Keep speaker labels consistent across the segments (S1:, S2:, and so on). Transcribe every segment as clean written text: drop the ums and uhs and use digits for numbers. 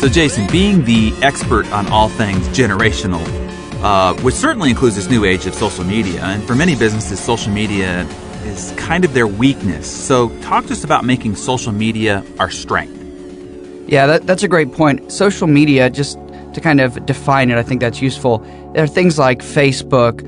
S1: So Jason, being the expert on all things generational, which certainly includes this new age of social media, and for many businesses, social media is kind of their weakness. So talk to us about making social media our strength.
S2: Yeah, that's a great point. Social media, just to kind of define it, I think that's useful. There are things like Facebook,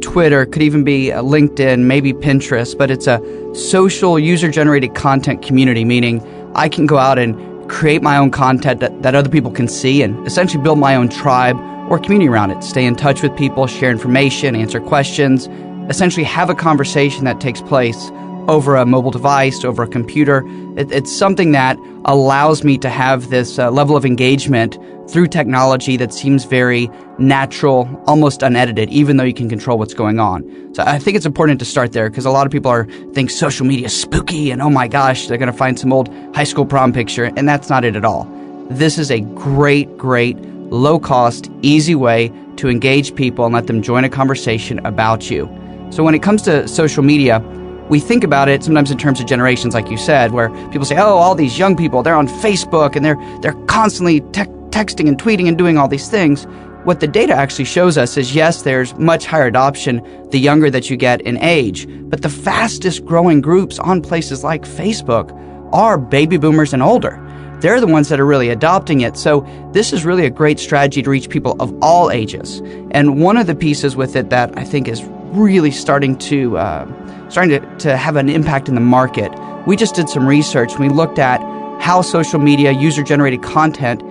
S2: Twitter, could even be LinkedIn, maybe Pinterest, but it's a social user-generated content community, meaning I can go out and create my own content that other people can see and essentially build my own tribe or community around it. Stay in touch with people, share information, answer questions, essentially have a conversation that takes place over a mobile device, over a computer. It's something that allows me to have this level of engagement through technology that seems very natural, almost unedited, even though you can control what's going on. So I think it's important to start there because a lot of people think social media is spooky and oh my gosh, they're going to find some old high school prom picture, and that's not it at all. This is a great, low cost, easy way to engage people and let them join a conversation about you. So when it comes to social media, we think about it sometimes in terms of generations, like you said, where people say, oh, all these young people, they're on Facebook and they're constantly texting and tweeting and doing all these things. What the data actually shows us is, yes, there's much higher adoption the younger that you get in age, but the fastest growing groups on places like Facebook are baby boomers and older. They're the ones that are really adopting it. So this is really a great strategy to reach people of all ages. And one of the pieces with it that I think is really starting to have an impact in the market, we just did some research. We looked at how social media, user-generated content,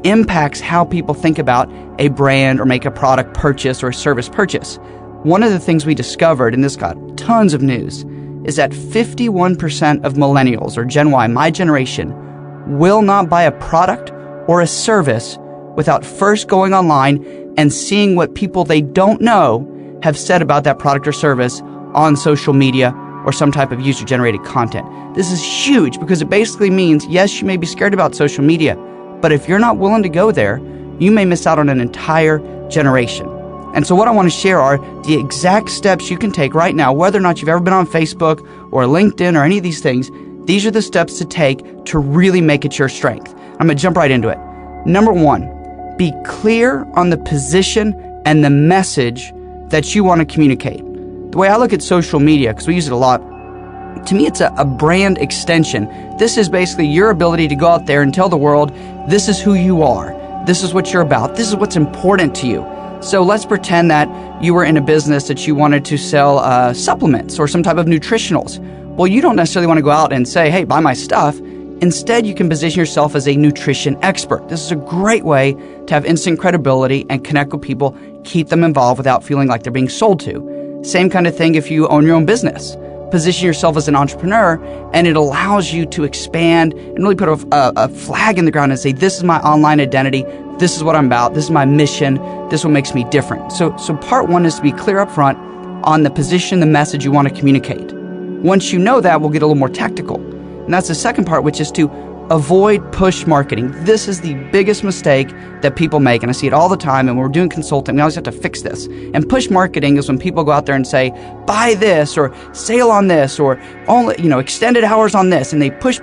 S2: impacts how people think about a brand or make a product purchase or a service purchase. One of the things we discovered, and this got tons of news, is that 51% of millennials, or Gen Y, my generation, will not buy a product or a service without first going online and seeing what people they don't know have said about that product or service on social media or some type of user-generated content. This is huge because it basically means, yes, you may be scared about social media, but if you're not willing to go there, you may miss out on an entire generation. And so what I want to share are the exact steps you can take right now, whether or not you've ever been on Facebook or LinkedIn or any of these things. These are the steps to take to really make it your strength. I'm going to jump right into it. Number one, be clear on the position and the message that you want to communicate. The way I look at social media, because we use it a lot, to me it's a brand extension. This is basically your ability to go out there and tell the world, this is who you are, this is what you're about, this is what's important to you. So let's pretend that you were in a business that you wanted to sell supplements or some type of nutritionals. Well, you don't necessarily want to go out and say, hey, buy my stuff. Instead, you can position yourself as a nutrition expert. This is a great way to have instant credibility and connect with people, keep them involved without feeling like they're being sold to. Same kind of thing if you own your own business. Position yourself as an entrepreneur, and it allows you to expand and really put a flag in the ground and say, this is my online identity, this is what I'm about, this is my mission, this is what makes me different. So part one is to be clear up front on the position, the message you want to communicate. Once you know that, we'll get a little more tactical. And that's the second part, which is to avoid push marketing. This is the biggest mistake that people make, and I see it all the time, and when we're doing consulting, we always have to fix this. And push marketing is when people go out there and say, buy this, or sale on this, or only, extended hours on this, and they push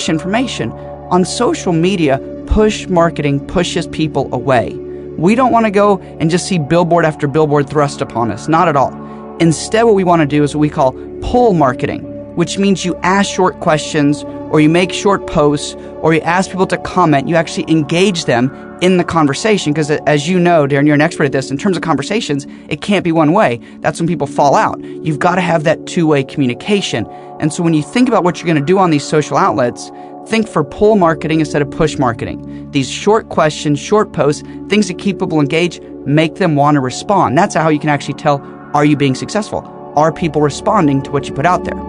S2: information. On social media, push marketing pushes people away. We don't want to go and just see billboard after billboard thrust upon us, not at all. Instead, what we want to do is what we call pull marketing, which means you ask short questions, or you make short posts, or you ask people to comment. You actually engage them in the conversation, because as you know, Darren, you're an expert at this, in terms of conversations, it can't be one way. That's when people fall out. You've got to have that two-way communication. And so when you think about what you're going to do on these social outlets, think for pull marketing instead of push marketing. These short questions, short posts, things that keep people engaged, make them want to respond. That's how you can actually tell, are you being successful? Are people responding to what you put out there?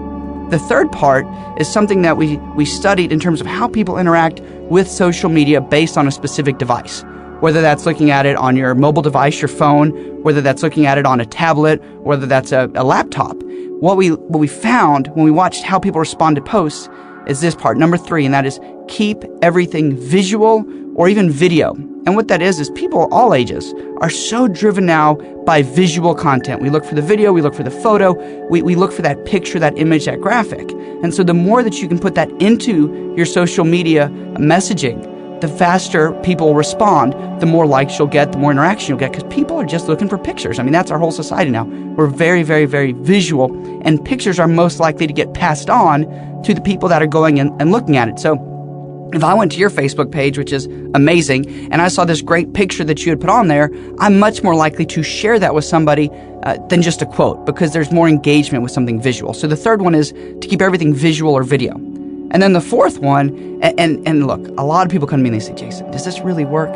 S2: The third part is something that we studied in terms of how people interact with social media based on a specific device. Whether that's looking at it on your mobile device, your phone, whether that's looking at it on a tablet, whether that's a laptop. What we found when we watched how people respond to posts is this part, number 3, and that is keep everything visual or even video. And what that is people all ages are so driven now by visual content. We look for the video, we look for the photo, we look for that picture, that image, that graphic. And so the more that you can put that into your social media messaging, the faster people will respond, the more likes you'll get, the more interaction you'll get, because people are just looking for pictures. I mean, that's our whole society now. We're very, very, very visual, and pictures are most likely to get passed on to the people that are going and looking at it. So if I went to your Facebook page, which is amazing, and I saw this great picture that you had put on there, I'm much more likely to share that with somebody than just a quote, because there's more engagement with something visual. So the third one is to keep everything visual or video. And then the fourth one, and look, a lot of people come to me and they say, Jason, does this really work?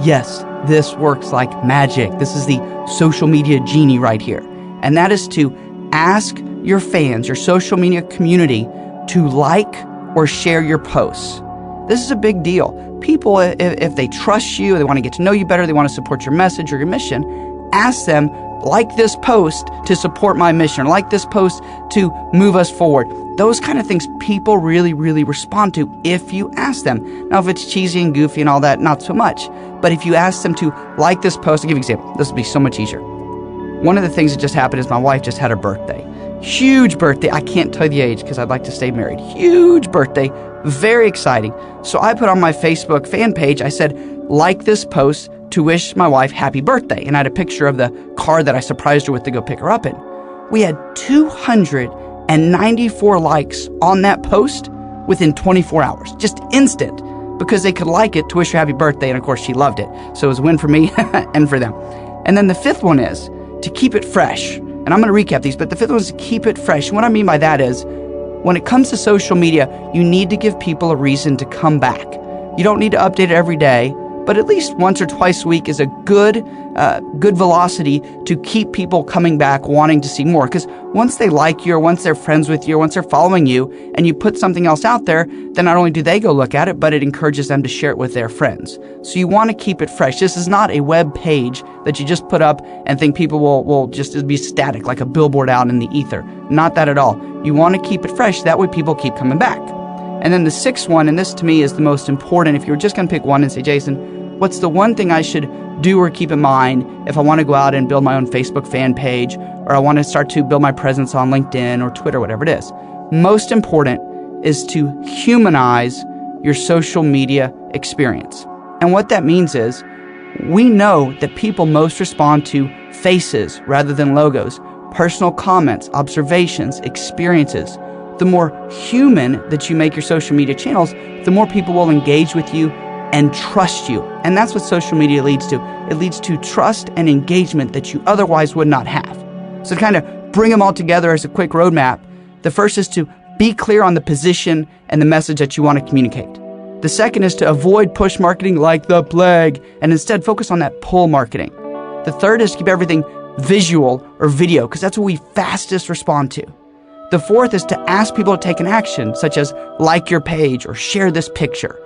S2: Yes, this works like magic. This is the social media genie right here. And that is to ask your fans, your social media community, to like or share your posts. This is a big deal. People, if they trust you, they want to get to know you better, they want to support your message or your mission, ask them, like this post to support my mission, or like this post to move us forward. Those kind of things people really, really respond to if you ask them. Now, if it's cheesy and goofy and all that, not so much. But if you ask them to like this post, I'll give you an example. This will be so much easier. One of the things that just happened is my wife just had her birthday. Huge birthday. I can't tell you the age because I'd like to stay married. Huge birthday. Very exciting. So I put on my Facebook fan page, I said, like this post to wish my wife happy birthday. And I had a picture of the car that I surprised her with to go pick her up in. We had 294 likes on that post within 24 hours. Just instant. Because they could like it to wish her happy birthday. And of course, she loved it. So it was a win for me and for them. And then the fifth one is to keep it fresh. And I'm going to recap these, but the fifth one is to keep it fresh. And what I mean by that is, when it comes to social media, you need to give people a reason to come back. You don't need to update it every day, but at least once or twice a week is a good velocity to keep people coming back, wanting to see more. Because once they like you, or once they're friends with you, or once they're following you, and you put something else out there, then not only do they go look at it, but it encourages them to share it with their friends. So you want to keep it fresh. This is not a web page that you just put up and think people will just be static, like a billboard out in the ether. Not that at all. You want to keep it fresh. That way people keep coming back. And then the sixth one, and this to me is the most important, if you were just going to pick one and say, Jason, what's the one thing I should do or keep in mind if I want to go out and build my own Facebook fan page, or I want to start to build my presence on LinkedIn or Twitter, whatever it is? Most important is to humanize your social media experience. And what that means is, we know that people most respond to faces rather than logos, personal comments, observations, experiences. The more human that you make your social media channels, the more people will engage with you and trust you. And that's what social media leads to. It leads to trust and engagement that you otherwise would not have. So to kind of bring them all together as a quick roadmap, the first is to be clear on the position and the message that you want to communicate. The second is to avoid push marketing like the plague and instead focus on that pull marketing. The third is to keep everything visual or video, because that's what we fastest respond to. The fourth is to ask people to take an action, such as like your page or share this picture.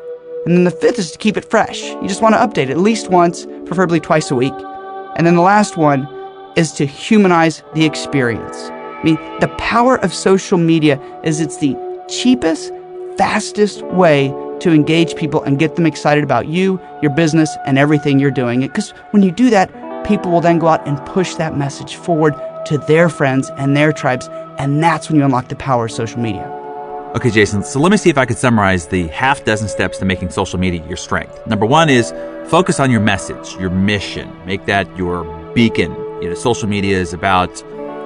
S2: And then the fifth is to keep it fresh. You just want to update it at least once, preferably twice a week. And then the last one is to humanize the experience. I mean, the power of social media is it's the cheapest, fastest way to engage people and get them excited about you, your business, and everything you're doing. Because when you do that, people will then go out and push that message forward to their friends and their tribes. And that's when you unlock the power of social media.
S1: Okay, Jason, so let me see if I could summarize the half dozen steps to making social media your strength. Number one is focus on your message, your mission. Make that your beacon. Social media is about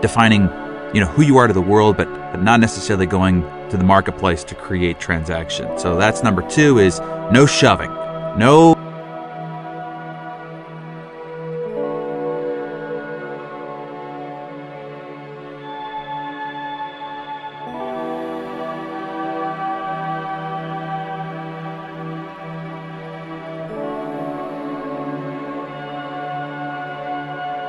S1: defining, who you are to the world, but not necessarily going to the marketplace to create transactions. So that's number two is no shoving. No